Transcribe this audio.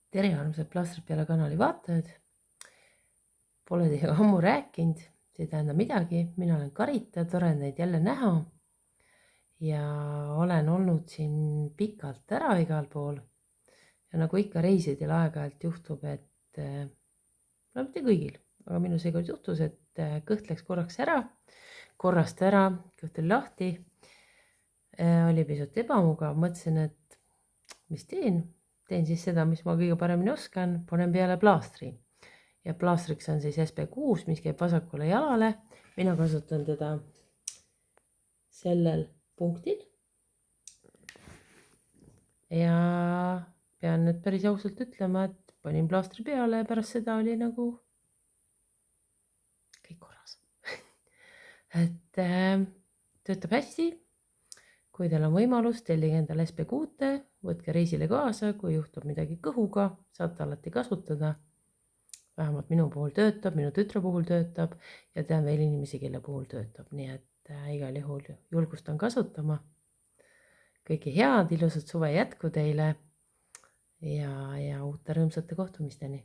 Tere, armsad Plaastrid peale kanali vaatajad. Pole teiega ammu rääkinud, see ei tähenda midagi. Mina olen Karita, tore on neid jälle näha. Ja olen olnud siin pikalt ära igal pool. Ja nagu ikka reisidel aeg-ajalt juhtub, et no mitte kõigil, aga minu seekord juhtus, et kõht läks korraks ära, korrast ära, kõht oli lahti. Oli pisut ebamugav, mõtlesin, et mis teen siis seda, mis ma kõige paremini oskan, panen peale plaastri. Ja plaastriks on siis SP6, mis käib vasakule jalale. Mina kasutan teda sellel punktil. Ja pean nüüd päris ausalt ütlema, et panin plaastri peale ja pärast seda oli nagu kõik korras. Et töötab hästi. Kui teil on võimalus, tellige endale SP6, võtke reisile kaasa, kui juhtub midagi kõhuga, saate alati kasutada. Vähemalt minu puhul töötab, minu tütre puhul töötab ja tean veel inimesi, kelle puhul töötab. Nii et igal juhul julgustan kasutama. Kõike head, ilusat suve jätku teile ja uute rõõmsate kohtumisteni.